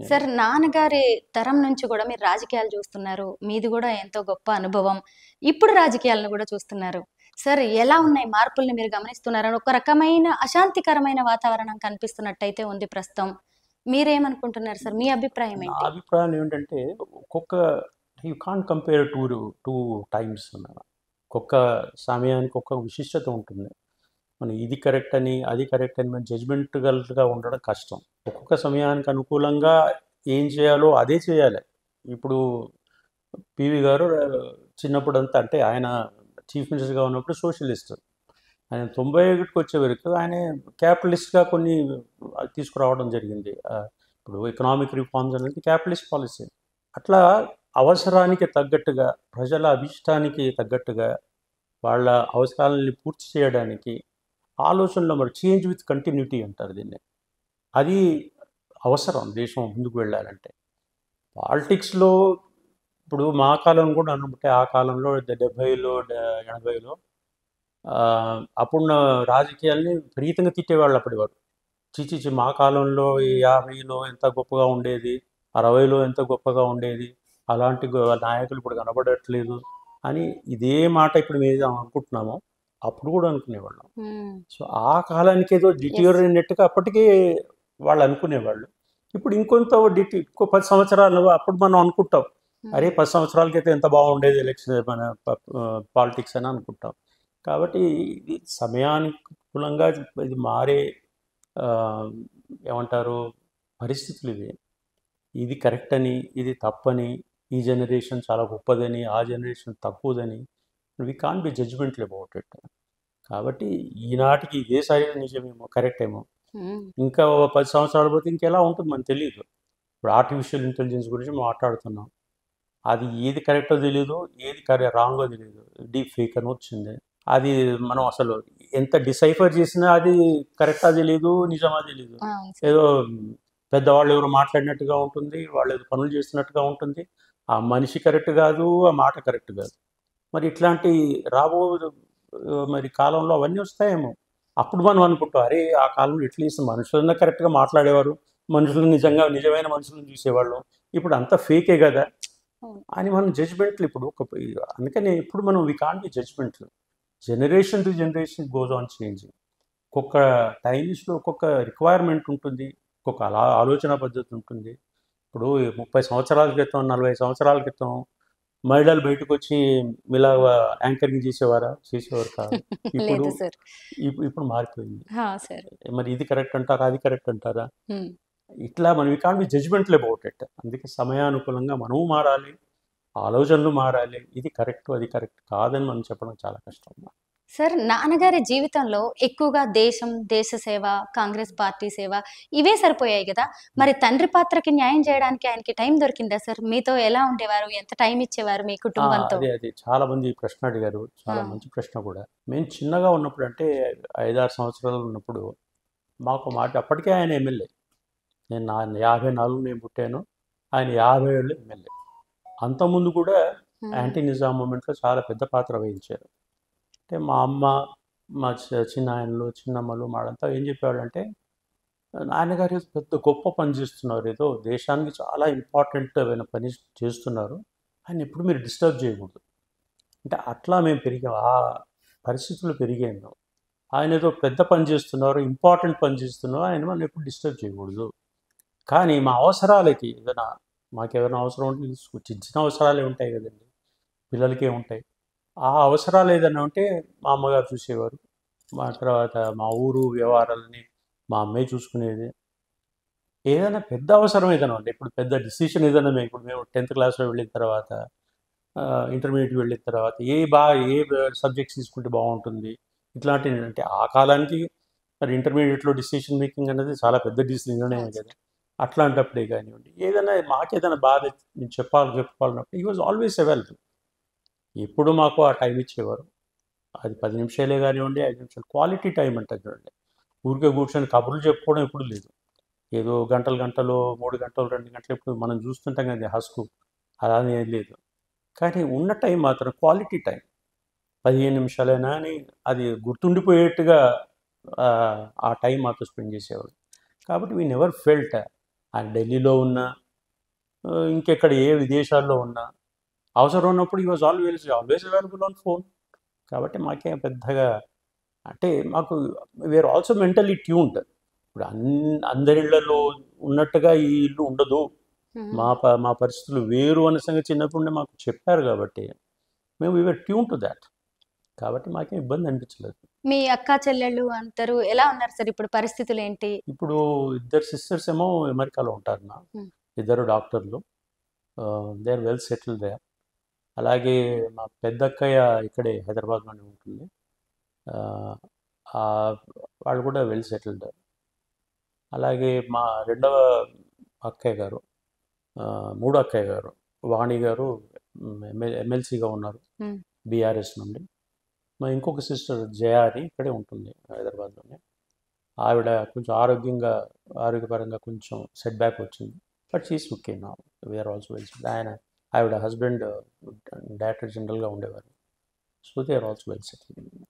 Sir నాన్నగారి తరం నుంచి కూడా మీరు రాజకీయాలు చూస్తున్నారు. మీది కూడా ఎంతో గొప్ప అనుభవం. ఇప్పుడు రాజకీయాలను కూడా చూస్తున్నారు. సార్ ఎలా ఉన్నాయి మార్పుల్ని మీరు గమనిస్తున్నారా? ఒక రకమైన అశాంతికరమైన వాతావరణం కనిపిస్తున్నట్టయితే ఉంది ప్రస్తుతం. మీరేమనుకుంటున్నారు సార్? మీ అభిప్రాయం నా ఏంటి? అభిప్రాయం ఏంటంటే ఒక్కొక్క you can't compare two times. ఒక్కొక్క సమయానికి ఒక్కొక్క విశిష్టత ఉంటుంది. మనం ఇది కరెక్ట్ అని అది కరెక్ట్ అని మనం జడ్జ్మెంటల్గా ఉండడం కష్టం. ఒక్కొక్క సమయానికి అనుకూలంగా ఏం చేయాలో అదే చేయాలి. ఇప్పుడు పివి గారు చిన్నప్పుడు అంతా అంటే ఆయన చీఫ్ మినిస్టర్గా ఉన్నప్పుడు సోషలిస్ట్. ఆయన 91కి వచ్చే వరకు ఆయన క్యాపిటలిస్ట్గా కొన్ని తీసుకురావడం జరిగింది. ఇప్పుడు ఎకనామిక్ రిఫార్మ్స్ అనేది క్యాపిటలిస్ట్ పాలసీ. అట్లా అవసరానికి తగ్గట్టుగా ప్రజల అభిష్టానికి తగ్గట్టుగా వాళ్ళ అవసరాలని పూర్తి చేయడానికి ఆలోచనలో మరి చేంజ్ విత్ కంటిన్యూటీ అంటారు దీన్ని. అది అవసరం దేశం ముందుకు వెళ్ళాలంటే. పాలిటిక్స్లో ఇప్పుడు మా కాలం కూడా అనుకుంటే ఆ కాలంలో 70లో 80లో అప్పుడున్న రాజకీయాల్ని విపరీతంగా తిట్టేవాళ్ళు అప్పటి వారు. చిచిచి మా కాలంలో ఈ 50లో ఎంత గొప్పగా ఉండేది, 60లో ఎంత గొప్పగా ఉండేది, అలాంటి నాయకులు ఇప్పుడు కనబడట్లేదు అని ఇదే మాట ఇప్పుడు మేము అనుకుంటున్నామో అప్పుడు కూడా అనుకునేవాళ్ళం. సో ఆ కాలానికి ఏదో డిటీరియర్నట్టుగా అప్పటికే వాళ్ళు అనుకునేవాళ్ళు. ఇప్పుడు ఇంకొంత ఇంకో 10 సంవత్సరాలు అప్పుడు మనం అనుకుంటాం, అరే 10 సంవత్సరాల క్రితం ఎంత బాగుండేది ఎలక్షన్ మన పాలిటిక్స్ అని అనుకుంటాం. కాబట్టి ఇది సమయానుకూలంగా ఇది మారే ఏమంటారు పరిస్థితులు ఇవి. ఇది కరెక్ట్ అని ఇది తప్పని, ఈ జనరేషన్ చాలా గొప్పదని ఆ జనరేషన్ తక్కువదని we can't be judgemental about it. కాబట్టి ఈనాటికి ఇదే సరైన నిజమేమో కరెక్ట్ ఏమో, ఇంకా 10 సంవత్సరాల పోతే ఇంకెలా ఉంటుంది మనకు తెలియదు. ఇప్పుడు ఆర్టిఫిషియల్ ఇంటెలిజెన్స్ గురించి మాట్లాడుతున్నాం, అది ఏది కరెక్టో తెలియదు, ఏది రాంగో తెలియదు. డీప్ ఫేక్ అని వచ్చింది, అది మనం అసలు ఎంత డిసైఫర్ చేసినా అది కరెక్టా తెలియదు, నిజమా తెలియదు. ఏదో పెద్దవాళ్ళు ఎవరు మాట్లాడినట్టుగా ఉంటుంది, వాళ్ళు ఏదో పనులు చేస్తున్నట్టుగా ఉంటుంది. ఆ మనిషి కరెక్ట్ కాదు, ఆ మాట కరెక్ట్ కాదు. మరి ఇట్లాంటి రాబో మరి కాలంలో అవన్నీ వస్తాయేమో. అప్పుడు మనం అనుకుంటాం, అరే ఆ కాలంలో ఎట్లీస్ట్ మనుషులన్నా కరెక్ట్గా మాట్లాడేవారు, మనుషులు నిజమైన మనుషులను చూసేవాళ్ళు, ఇప్పుడు అంతా ఫేకే కదా అని మనం జడ్జ్మెంట్లు ఇప్పుడు అందుకని ఇప్పుడు మనం వి కాంట్ బి జడ్జ్మెంట్లు. Generation to generation goes on changing. ఒక్కొక్క టైమ్స్లో ఒక్కొక్క రిక్వైర్మెంట్ ఉంటుంది, ఒక్కొక్క ఆలోచన పద్ధతి ఉంటుంది. ఇప్పుడు 30 సంవత్సరాల క్రితం 40 సంవత్సరాల క్రితం మహిళలు బయటకు వచ్చి ఇలా యాంకరింగ్ చేసేవారు కాదు. ఇప్పుడు ఇప్పుడు మారిపోయింది. మరి ఇది కరెక్ట్ అంటారా, అది కరెక్ట్ అంటారా? ఇట్లా మనం we can't be judgemental about it. అందుకే సమయానుకూలంగా మనము మారాలి, ఆలోచనలు మారాలి. ఇది కరెక్ట్ అది కరెక్ట్ కాదని మనం చెప్పడం చాలా కష్టం. సార్ నాన్నగారి జీవితంలో ఎక్కువగా దేశం, దేశ సేవ, కాంగ్రెస్ పార్టీ సేవ ఇవే సరిపోయాయి కదా. మరి తండ్రి పాత్రకి న్యాయం చేయడానికి ఆయనకి టైం దొరికిందా సార్? మీతో ఎలా ఉండేవారు, ఎంత టైం ఇచ్చేవారు మీ కుటుంబంతో? అదే చాలా మంది ప్రశ్న అడిగారు, చాలా మంచి ప్రశ్న కూడా. మేము చిన్నగా ఉన్నప్పుడు అంటే 5-6 సంవత్సరాలు ఉన్నప్పుడు మాకు మాట, అప్పటికే ఆయన ఎమ్మెల్యే. నేను 54 నేను పుట్టాను, ఆయన 57 ఎమ్మెల్యే. అంతకుముందు కూడా యాంటీ నిజాం మూమెంట్లో చాలా పెద్ద పాత్ర వహించారు. అంటే మా అమ్మ, మా చిన్నాయనలు, చిన్నమ్మలు వాళ్ళంతా ఏం చెప్పేవాళ్ళు అంటే, నాన్నగారు పెద్ద గొప్ప పని చేస్తున్నారు, ఏదో దేశానికి చాలా ఇంపార్టెంట్ అయిన పని చేస్తున్నారు, ఆయన ఎప్పుడు మీరు డిస్టర్బ్ చేయకూడదు. అంటే అట్లా మేము పెరిగాం, ఆ పరిస్థితులు పెరిగాము. ఆయన ఏదో పెద్ద పని చేస్తున్నారు, ఇంపార్టెంట్ పని చేస్తున్నారు, ఆయన మనం ఎప్పుడు డిస్టర్బ్ చేయకూడదు. కానీ మా అవసరాలకి మాకేమైనా అవసరం ఉంటే చిన్న అవసరాలే ఉంటాయి కదండి, పిల్లలకే ఉంటాయి. ఆ అవసరాలు ఏదైనా ఉంటే మా అమ్మగారు చూసేవారు. మా తర్వాత మా ఊరు వ్యవహారాలని మా అమ్మాయి చూసుకునేది. ఏదైనా పెద్ద అవసరం ఏదైనా ఉంటే, ఇప్పుడు పెద్ద డిసిషన్ ఏదైనా మేము 10th క్లాస్లో వెళ్ళిన తర్వాత, ఇంటర్మీడియట్ వెళ్ళిన తర్వాత ఏ సబ్జెక్ట్స్ తీసుకుంటే బాగుంటుంది ఇట్లాంటివి అంటే, ఆ కాలానికి మరి ఇంటర్మీడియట్లో డిసిషన్ మేకింగ్ అనేది చాలా పెద్ద నిర్ణయం కదా. అట్లాంటప్పుడే కానివ్వండి, మాకేదైనా బాధ చెప్పుకోవాలన్నప్పుడు హీ వాజ్ ఆల్వేస్ అవైలబుల్. ఎప్పుడు మాకు ఆ టైం ఇచ్చేవారు. అది 10 నిమిషాలే కానివ్వండి, 5 నిమిషాలు క్వాలిటీ టైం అంటారు చూడండి. ఊరికే కూర్చొని కబుర్లు చెప్పుకోవడం ఎప్పుడు లేదు. ఏదో గంటలు 3 గంటలు 2 గంటలు ఇప్పుడు మనం చూస్తుంటాం కదా హస్కు, అలానే లేదు. కానీ ఉన్న టైం మాత్రం క్వాలిటీ టైం, 15 నిమిషాలైనా అని అది గుర్తుండిపోయేట్టుగా ఆ టైం మాతో స్పెండ్ చేసేవాడు. కాబట్టి వీ నెవర్ ఫెల్ట్ ఆయన ఢిల్లీలో ఉన్నా, ఇంకెక్కడ ఏ విదేశాల్లో ఉన్నా, అవసరం ఉన్నప్పుడు ఈ was always available on phone. కాబట్టి మాకేం పెద్దగా, అంటే మాకు వీఆర్ ఆల్సో మెంటలీ ట్యూన్డ్. ఇప్పుడు అందరిళ్లలో ఉన్నట్టుగా ఈ ఇల్లు ఉండదు, మా పరిస్థితులు వేరు అనే సంగతి చిన్నప్పుడు నుండి మాకు చెప్పారు కాబట్టి మేము వీఆర్ ట్యూన్ టు దాట్. కాబట్టి మాకేం ఇబ్బంది అనిపించలేదు. మీ అక్క చెల్లెళ్ళు అందరూ ఎలా ఉన్నారు సార్? ఇప్పుడు పరిస్థితులు ఏంటి? ఇప్పుడు ఇద్దరు సిస్టర్స్ ఏమో అమెరికాలో ఉంటారు నా, ఇద్దరు డాక్టర్లు, they are well settled they. అలాగే మా పెద్ద అక్కయ్య ఇక్కడే హైదరాబాద్లోనే ఉంటుంది, వాళ్ళు కూడా వెల్ సెటిల్డ్. అలాగే మా రెండవ అక్కయ్య గారు, మూడో అక్కయ్య గారు వాణి గారు ఎమ్మెల్సీగా ఉన్నారు బీఆర్ఎస్ నుండి. మా ఇంకొక సిస్టర్ జయారి ఇక్కడే ఉంటుంది హైదరాబాద్లోనే. ఆవిడ కొంచెం ఆరోగ్యపరంగా కొంచెం సెట్ బ్యాక్ వచ్చింది, but she's okay now. We're also well settled. ఆవిడ హస్బెండ్ డైరెక్టర్ జనరల్గా ఉండేవారు. So they are also well settled.